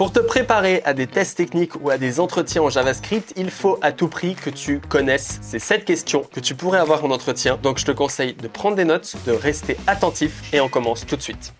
Pour te préparer à des tests techniques ou à des entretiens en JavaScript, il faut à tout prix que tu connaisses ces 7 questions que tu pourrais avoir en entretien. Donc je te conseille de prendre des notes, de rester attentif et on commence tout de suite.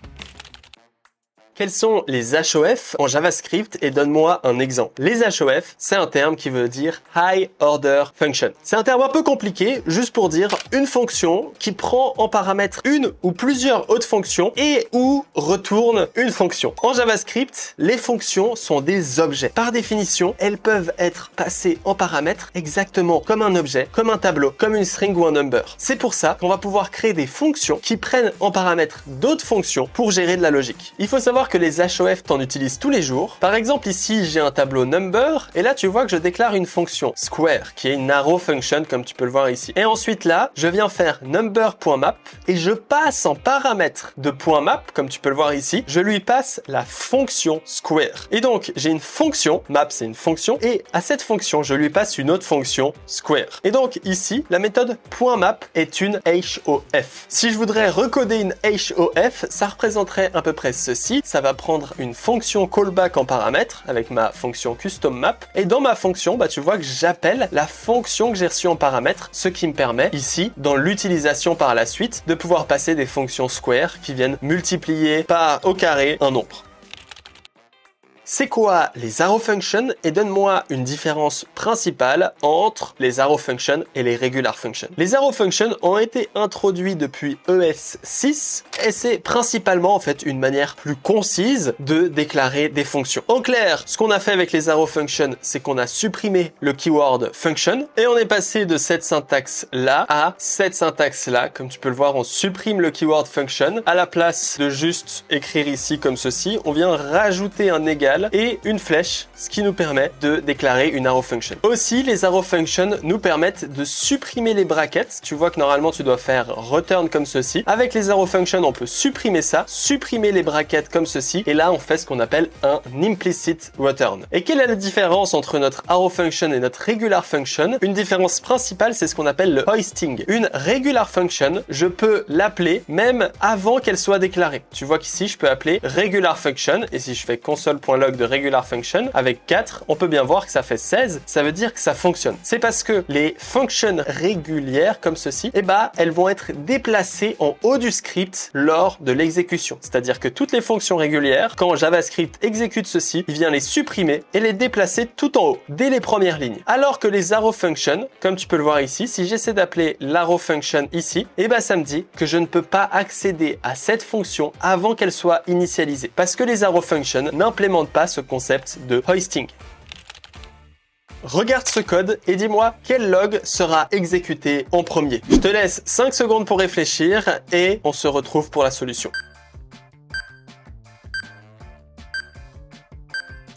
Quels sont les HOF en JavaScript et donne-moi un exemple. Les HOF, c'est un terme qui veut dire High Order Function. C'est un terme un peu compliqué, juste pour dire une fonction qui prend en paramètre une ou plusieurs autres fonctions et ou retourne une fonction. En JavaScript, les fonctions sont des objets. Par définition, elles peuvent être passées en paramètres exactement comme un objet, comme un tableau, comme une string ou un number. C'est pour ça qu'on va pouvoir créer des fonctions qui prennent en paramètre d'autres fonctions pour gérer de la logique. Il faut savoir que les HOF t'en utilisent tous les jours. Par exemple, ici, j'ai un tableau number et là, tu vois que je déclare une fonction square qui est une arrow function comme tu peux le voir ici. Et ensuite là, je viens faire number.map et je passe en paramètre de .map comme tu peux le voir ici. Je lui passe la fonction square. Et donc, j'ai une fonction, map c'est une fonction, et à cette fonction, je lui passe une autre fonction square. Et donc ici, la méthode .map est une HOF. Si je voudrais recoder une HOF, ça représenterait à peu près ceci. Ça va prendre une fonction callback en paramètre avec ma fonction custom map. Et dans ma fonction, tu vois que j'appelle la fonction que j'ai reçue en paramètre, ce qui me permet ici, dans l'utilisation par la suite, de pouvoir passer des fonctions square qui viennent multiplier par au carré un nombre. C'est quoi les arrow functions et donne-moi une différence principale entre les arrow functions et les regular functions. Les arrow functions ont été introduits depuis ES 6 et c'est principalement en fait une manière plus concise de déclarer des fonctions. En clair, ce qu'on a fait avec les arrow functions, c'est qu'on a supprimé le keyword function et on est passé de cette syntaxe là à cette syntaxe là. Comme tu peux le voir, on supprime le keyword function. À la place de juste écrire ici comme ceci, on vient rajouter un égal et une flèche, ce qui nous permet de déclarer une arrow function. Aussi, les arrow functions nous permettent de supprimer les brackets. Tu vois que normalement, tu dois faire return comme ceci. Avec les arrow functions, on peut supprimer ça, supprimer les brackets comme ceci. Et là, on fait ce qu'on appelle un implicit return. Et quelle est la différence entre notre arrow function et notre regular function? Une différence principale, c'est ce qu'on appelle le hoisting. Une regular function, je peux l'appeler même avant qu'elle soit déclarée. Tu vois qu'ici, je peux appeler regular function. Et si je fais console.log de regular function avec 4, on peut bien voir que ça fait 16, ça veut dire que ça fonctionne. C'est parce que les fonctions régulières comme ceci, elles vont être déplacées en haut du script lors de l'exécution. C'est-à-dire que toutes les fonctions régulières, quand JavaScript exécute ceci, il vient les supprimer et les déplacer tout en haut, dès les premières lignes. Alors que les arrow functions, comme tu peux le voir ici, si j'essaie d'appeler l'arrow function ici, ça me dit que je ne peux pas accéder à cette fonction avant qu'elle soit initialisée. Parce que les arrow functions n'implémentent pas ce concept de hoisting. Regarde ce code et dis-moi quel log sera exécuté en premier. Je te laisse 5 secondes pour réfléchir et on se retrouve pour la solution.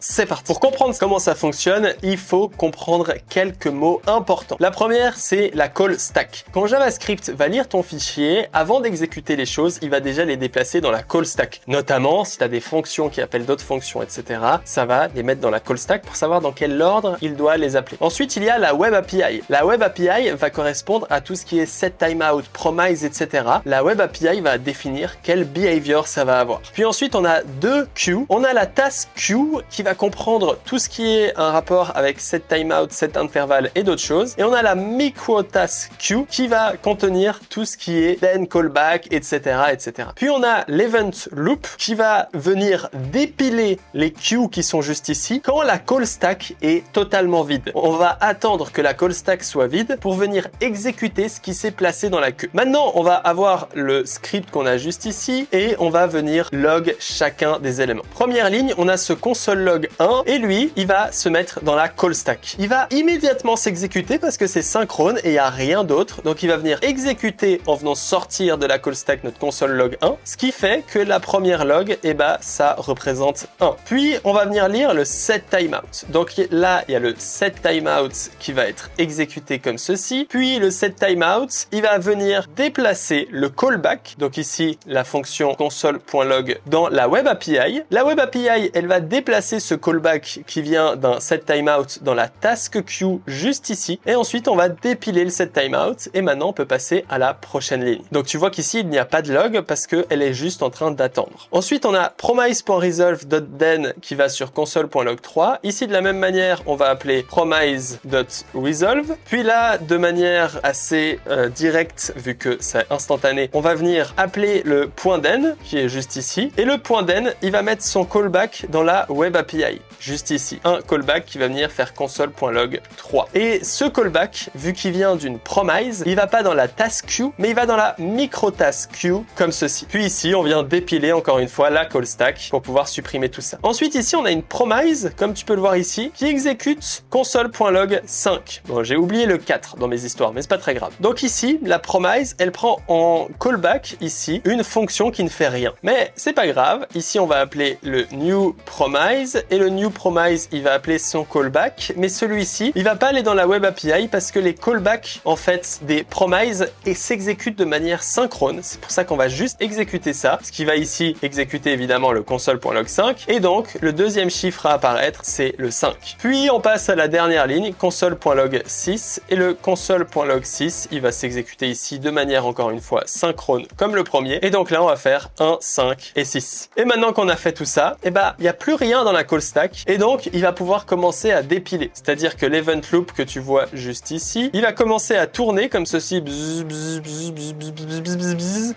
C'est parti. Pour comprendre comment ça fonctionne, il faut comprendre quelques mots importants. La première, c'est la call stack. Quand JavaScript va lire ton fichier, avant d'exécuter les choses, il va déjà les déplacer dans la call stack. Notamment, si tu as des fonctions qui appellent d'autres fonctions, etc., ça va les mettre dans la call stack pour savoir dans quel ordre il doit les appeler. Ensuite, il y a la Web API. La Web API va correspondre à tout ce qui est set timeout, promise, etc. La Web API va définir quel behavior ça va avoir. Puis ensuite, on a deux queues. On a la task queue qui va comprendre tout ce qui est un rapport avec set timeout, set intervalle et d'autres choses. Et on a la micro task queue qui va contenir tout ce qui est then, callback, etc., etc. Puis on a l'event loop qui va venir dépiler les queues qui sont juste ici quand la call stack est totalement vide. On va attendre que la call stack soit vide pour venir exécuter ce qui s'est placé dans la queue. Maintenant, on va avoir le script qu'on a juste ici et on va venir log chacun des éléments. Première ligne, on a ce console log 1 et lui, il va se mettre dans la call stack. Il va immédiatement s'exécuter parce que c'est synchrone et il n'y a rien d'autre. Donc il va venir exécuter en venant sortir de la call stack notre console log 1, ce qui fait que la première log, ça représente 1. Puis on va venir lire le set timeout. Donc là, il y a le set timeout qui va être exécuté comme ceci. Puis le set timeout, il va venir déplacer le callback. Donc ici, la fonction console.log dans la Web API. La Web API, elle va déplacer ce callback qui vient d'un set timeout dans la task queue juste ici. Et ensuite, on va dépiler le set timeout. Et maintenant, on peut passer à la prochaine ligne. Donc, tu vois qu'ici, il n'y a pas de log parce qu'elle est juste en train d'attendre. Ensuite, on a promise.resolve.then qui va sur console.log3. Ici, de la même manière, on va appeler promise.resolve. Puis là, de manière assez directe, vu que c'est instantané, on va venir appeler le .then qui est juste ici. Et le .then, il va mettre son callback dans la web API, juste ici. Un callback qui va venir faire console.log3. Et ce callback, vu qu'il vient d'une promise, il va pas dans la task queue, mais il va dans la micro task queue comme ceci. Puis ici, on vient dépiler encore une fois la call stack pour pouvoir supprimer tout ça. Ensuite, ici, on a une promise, comme tu peux le voir ici, qui exécute console.log5. Bon, j'ai oublié le 4 dans mes histoires, mais c'est pas très grave. Donc ici, la promise, elle prend en callback ici une fonction qui ne fait rien. Mais c'est pas grave. Ici, on va appeler le new promise et le new promise, il va appeler son callback, mais celui-ci, il va pas aller dans la web API parce que les callbacks, en fait, des promises s'exécutent de manière synchrone. C'est pour ça qu'on va juste exécuter ça, ce qui va ici exécuter évidemment le console.log5 et donc le deuxième chiffre à apparaître, c'est le 5. Puis on passe à la dernière ligne, console.log6 et le console.log6, il va s'exécuter ici de manière encore une fois synchrone comme le premier et donc là on va faire 1, 5 et 6. Et maintenant qu'on a fait tout ça, et bah il n'y a plus rien dans la call stack et donc il va pouvoir commencer à dépiler. C'est-à-dire que l'event loop que tu vois juste ici, il va commencer à tourner comme ceci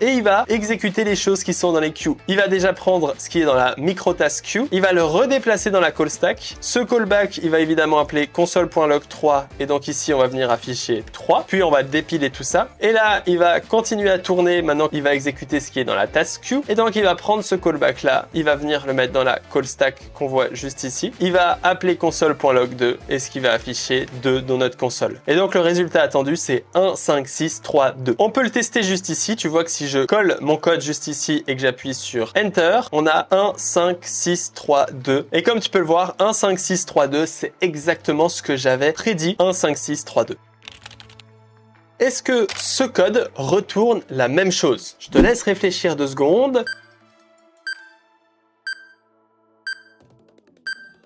et il va exécuter les choses qui sont dans les queues. Il va déjà prendre ce qui est dans la micro task queue, il va le redéplacer dans la call stack. Ce callback, il va évidemment appeler console.log3 et donc ici on va venir afficher 3. Puis on va dépiler tout ça et là il va continuer à tourner. Maintenant il va exécuter ce qui est dans la task queue et donc il va prendre ce callback là, il va venir le mettre dans la call stack qu'on voit juste ici. Il va appeler console.log2 et ce qui va afficher 2 dans notre console. Et donc le résultat attendu c'est 1, 5, 6, 3, 2. On peut le tester juste ici. Tu vois que si je colle mon code juste ici et que j'appuie sur Enter, on a 1, 5, 6, 3, 2. Et comme tu peux le voir, 1, 5, 6, 3, 2, c'est exactement ce que j'avais prédit. 1, 5, 6, 3, 2. Est-ce que ce code retourne la même chose? Je te laisse réfléchir 2 secondes.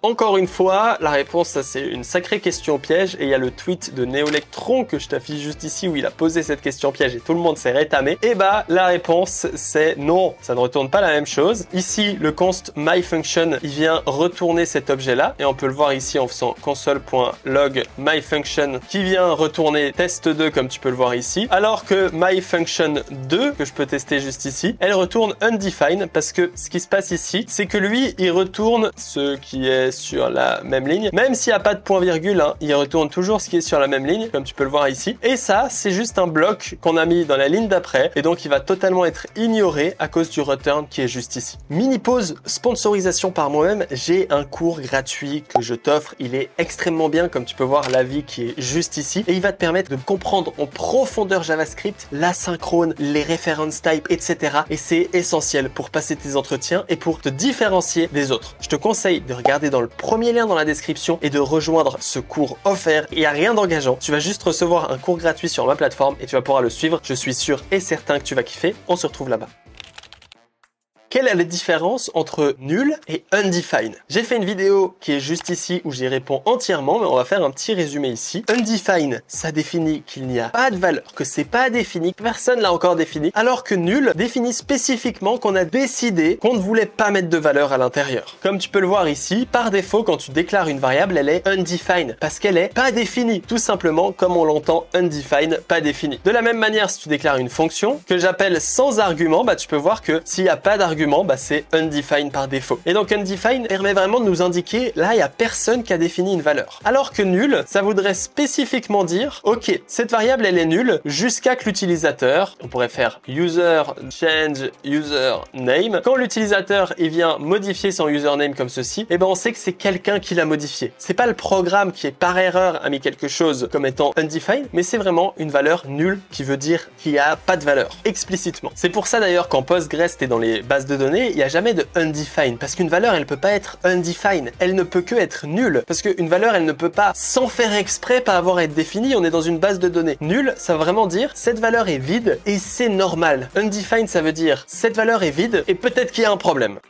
Encore une fois, la réponse, ça c'est une sacrée question piège et il y a le tweet de Neolectron que je t'affiche juste ici où il a posé cette question piège et tout le monde s'est rétamé. Et bah, la réponse c'est non, ça ne retourne pas la même chose. Ici, le const myFunction, il vient retourner cet objet-là et on peut le voir ici en faisant console.log myFunction qui vient retourner test2 comme tu peux le voir ici. Alors que myFunction2, que je peux tester juste ici, elle retourne undefined parce que ce qui se passe ici, c'est que lui, il retourne ce qui est sur la même ligne. Même s'il n'y a pas de point virgule, hein, il retourne toujours ce qui est sur la même ligne, comme tu peux le voir ici. Et ça, c'est juste un bloc qu'on a mis dans la ligne d'après. Et donc, il va totalement être ignoré à cause du return qui est juste ici. Mini pause, sponsorisation par moi-même. J'ai un cours gratuit que je t'offre. Il est extrêmement bien, comme tu peux voir l'avis qui est juste ici. Et il va te permettre de comprendre en profondeur JavaScript, l'asynchrone, les reference types, etc. Et c'est essentiel pour passer tes entretiens et pour te différencier des autres. Je te conseille de regarder dans le premier lien dans la description et de rejoindre ce cours offert. Il n'y a rien d'engageant. Tu vas juste recevoir un cours gratuit sur ma plateforme et tu vas pouvoir le suivre. Je suis sûr et certain que tu vas kiffer. On se retrouve là-bas. Quelle est la différence entre nul et undefined? J'ai fait une vidéo qui est juste ici où j'y réponds entièrement, mais on va faire un petit résumé ici. Undefined, ça définit qu'il n'y a pas de valeur, que c'est pas défini, que personne l'a encore défini, alors que nul définit spécifiquement qu'on a décidé qu'on ne voulait pas mettre de valeur à l'intérieur. Comme tu peux le voir ici, par défaut, quand tu déclares une variable, elle est undefined, parce qu'elle est pas définie, tout simplement comme on l'entend undefined, pas défini. De la même manière, si tu déclares une fonction que j'appelle sans argument, bah tu peux voir que s'il n'y a pas d'argument, bah c'est undefined par défaut. Et donc undefined permet vraiment de nous indiquer, là, il n'y a personne qui a défini une valeur. Alors que nul, ça voudrait spécifiquement dire, ok, cette variable, elle est nulle jusqu'à que l'utilisateur, on pourrait faire user change username. Quand l'utilisateur, il vient modifier son username comme ceci, et ben on sait que c'est quelqu'un qui l'a modifié. C'est pas le programme qui est par erreur a mis quelque chose comme étant undefined, mais c'est vraiment une valeur nulle qui veut dire qu'il n'y a pas de valeur, explicitement. C'est pour ça d'ailleurs qu'en Postgres, t'es dans les bases de données, il n'y a jamais de undefined, parce qu'une valeur, elle peut pas être undefined, elle ne peut que être nulle, parce qu'une valeur, elle ne peut pas, sans faire exprès, pas avoir à être définie, on est dans une base de données. Nul, ça veut vraiment dire, cette valeur est vide, et c'est normal. Undefined, ça veut dire, cette valeur est vide, et peut-être qu'il y a un problème.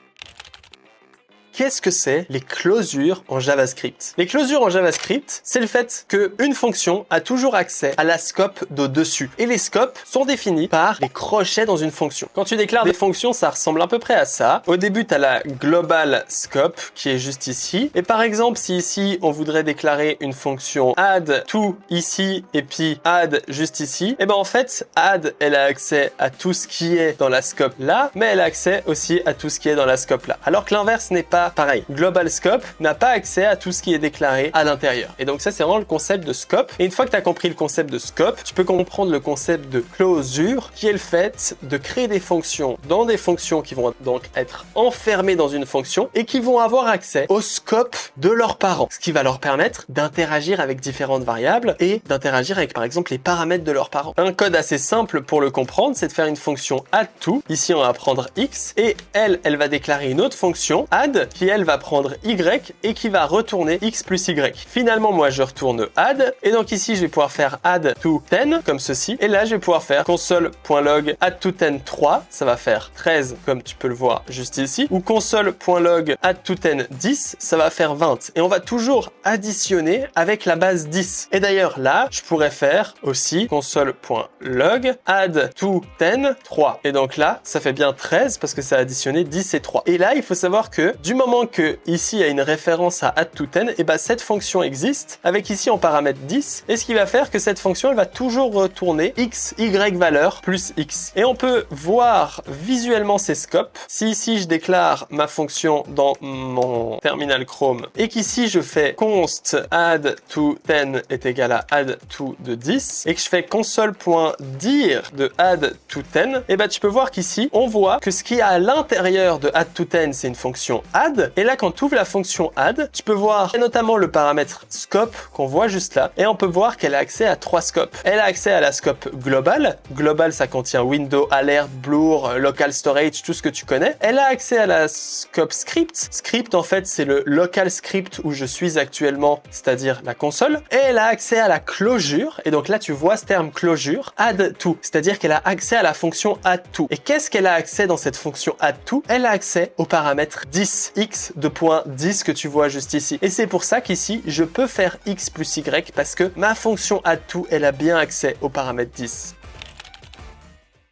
qu'est-ce que c'est les closures en JavaScript? Les closures en JavaScript, c'est le fait qu'une fonction a toujours accès à la scope d'au-dessus. Et les scopes sont définis par les crochets dans une fonction. Quand tu déclares des fonctions, ça ressemble à peu près à ça. Au début, tu as la global scope qui est juste ici. Et par exemple, si ici, on voudrait déclarer une fonction add to ici et puis add juste ici, et ben en fait, add, elle a accès à tout ce qui est dans la scope là, mais elle a accès aussi à tout ce qui est dans la scope là. Alors que l'inverse n'est pas pareil. Global scope n'a pas accès à tout ce qui est déclaré à l'intérieur. Et donc ça, c'est vraiment le concept de scope. Et une fois que tu as compris le concept de scope, tu peux comprendre le concept de closure, qui est le fait de créer des fonctions dans des fonctions qui vont donc être enfermées dans une fonction et qui vont avoir accès au scope de leurs parents, ce qui va leur permettre d'interagir avec différentes variables et d'interagir avec par exemple les paramètres de leurs parents. Un code assez simple pour le comprendre, c'est de faire une fonction addTo. Ici, on va prendre x et elle va déclarer une autre fonction add qui elle va prendre y et qui va retourner x plus y. Finalement, moi je retourne add et donc ici je vais pouvoir faire add to 10 comme ceci et là je vais pouvoir faire console.log add to 10 3, ça va faire 13 comme tu peux le voir juste ici, ou console.log add to 10 10, ça va faire 20 et on va toujours additionner avec la base 10. Et d'ailleurs là je pourrais faire aussi console.log add to 10 3 et donc là ça fait bien 13 parce que ça a additionné 10 et 3. Et là il faut savoir que du moment que ici il y a une référence à add to 10, et ben cette fonction existe avec ici en paramètre 10 et ce qui va faire que cette fonction elle va toujours retourner x, y valeur plus x. Et on peut voir visuellement ces scopes. Si ici je déclare ma fonction dans mon terminal Chrome et qu'ici je fais const add to 10 est égal à add to de 10 et que je fais console.dir de add to 10, et ben tu peux voir qu'ici on voit que ce qui est à l'intérieur de add to 10 c'est une fonction add, et là quand tu ouvres la fonction add, tu peux voir notamment le paramètre scope qu'on voit juste là, et on peut voir qu'elle a accès à 3 scopes. Elle a accès à la scope global. Global, ça contient window, alert, blur, local storage, tout ce que tu connais. Elle a accès à la scope script. Script, en fait, c'est le local script où je suis actuellement, c'est-à-dire la console. Et elle a accès à la closure. Et donc là, tu vois ce terme closure, add to, c'est-à-dire qu'elle a accès à la fonction add to. Et qu'est-ce qu'elle a accès dans cette fonction add to? Elle a accès au paramètre 10, x de point 10 que tu vois juste ici. Et c'est pour ça qu'ici, je peux faire x plus y parce que ma fonction addTo, elle a bien accès au paramètre 10.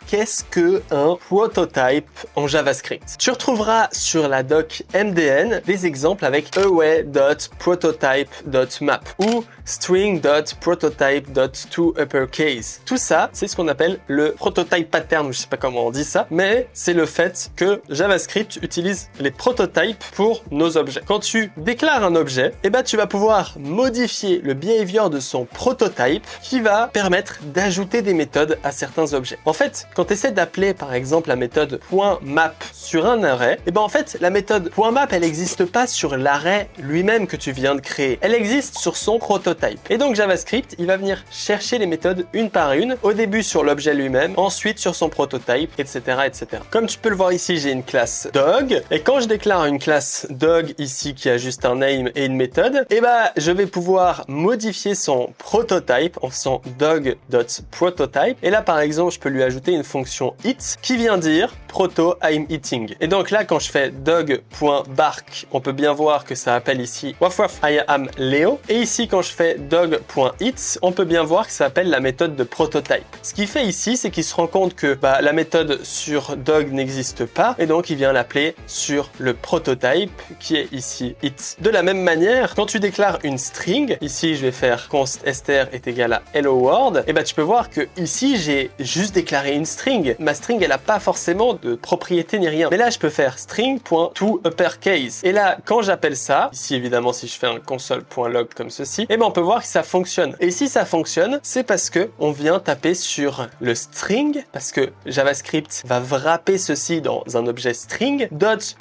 Qu'est-ce que un prototype en JavaScript? Tu retrouveras sur la doc MDN des exemples avec away.prototype.map ou string.prototype.toUpperCase. Tout ça, c'est ce qu'on appelle le prototype pattern, je sais pas comment on dit ça, mais c'est le fait que JavaScript utilise les prototypes pour nos objets. Quand tu déclares un objet, eh ben, tu vas pouvoir modifier le behavior de son prototype qui va permettre d'ajouter des méthodes à certains objets. En fait, quand tu essaies d'appeler par exemple la méthode .map sur un array, et ben en fait la méthode .map elle n'existe pas sur l'array lui-même que tu viens de créer. Elle existe sur son prototype. Et donc JavaScript, il va venir chercher les méthodes une par une, au début sur l'objet lui-même, ensuite sur son prototype, etc., etc. Comme tu peux le voir ici, j'ai une classe dog, et quand je déclare une classe dog ici qui a juste un name et une méthode, et ben je vais pouvoir modifier son prototype en faisant dog.prototype. Et là par exemple, je peux lui ajouter une fonction eat qui vient dire proto I'm eating. Et donc là quand je fais dog.bark, on peut bien voir que ça appelle ici waf waf I am Leo. Et ici quand je fais dog.eat, on peut bien voir que ça appelle la méthode de prototype. Ce qu'il fait ici, c'est qu'il se rend compte que la méthode sur dog n'existe pas et donc il vient l'appeler sur le prototype qui est ici eat. De la même manière, quand tu déclares une string, ici je vais faire const str est égal à hello world, et tu peux voir que ici j'ai juste déclaré une string. Ma string elle a pas forcément de propriété ni rien. Mais là je peux faire string.toUpperCase. Et là quand j'appelle ça, ici évidemment si je fais un console.log comme ceci, et on peut voir que ça fonctionne. Et si ça fonctionne, c'est parce que on vient taper sur le string, parce que JavaScript va wrapper ceci dans un objet string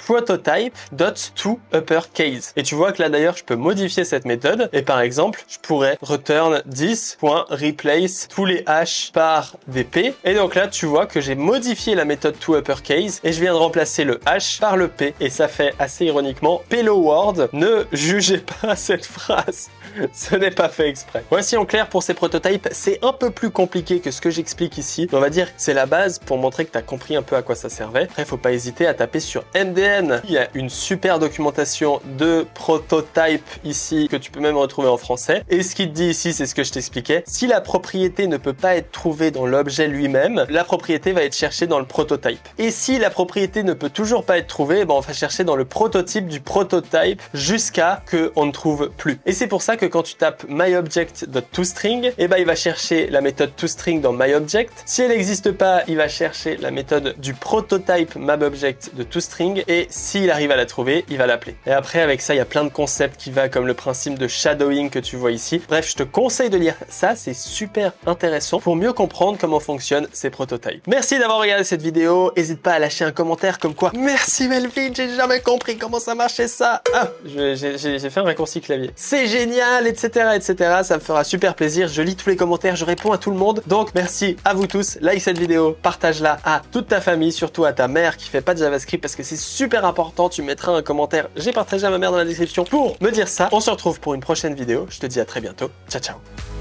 .prototype.toUpperCase. Et tu vois que là d'ailleurs je peux modifier cette méthode et par exemple je pourrais return 10.replace tous les h par des p. Et donc là tu vois que j'ai modifié la méthode toUpperCase uppercase et je viens de remplacer le H par le P et ça fait assez ironiquement Hello World. Ne jugez pas cette phrase. Ce n'est pas fait exprès. Voici en clair pour ces prototypes, c'est un peu plus compliqué que ce que j'explique ici. On va dire que c'est la base pour montrer que tu as compris un peu à quoi ça servait. Après, faut pas hésiter à taper sur MDN. Il y a une super documentation de prototype ici que tu peux même retrouver en français. Et ce qu'il te dit ici, c'est ce que je t'expliquais. Si la propriété ne peut pas être trouvée dans l'objet lui-même, la propriété va être cherchée dans le prototype. Et si la propriété ne peut toujours pas être trouvée, on va chercher dans le prototype du prototype jusqu'à qu'on ne trouve plus. Et c'est pour ça que quand tu tapes myObject.toString, il va chercher la méthode toString dans myObject. Si elle n'existe pas, il va chercher la méthode du prototype mapObject de toString et s'il arrive à la trouver, il va l'appeler. Et après, avec ça, il y a plein de concepts qui va comme le principe de shadowing que tu vois ici. Bref, je te conseille de lire ça, c'est super intéressant pour mieux comprendre comment fonctionnent ces prototypes. Merci d'avoir regardé cette vidéo. N'hésite pas à lâcher un commentaire comme quoi merci Melvin, j'ai jamais compris comment ça marchait ça. Ah, j'ai fait un raccourci clavier. C'est génial, etc., etc. Ça me fera super plaisir. Je lis tous les commentaires, je réponds à tout le monde. Donc, merci à vous tous. Like cette vidéo, partage-la à toute ta famille, surtout à ta mère qui fait pas de JavaScript parce que c'est super important. Tu mettras un commentaire. J'ai partagé à ma mère dans la description pour me dire ça. On se retrouve pour une prochaine vidéo. Je te dis à très bientôt. Ciao, ciao.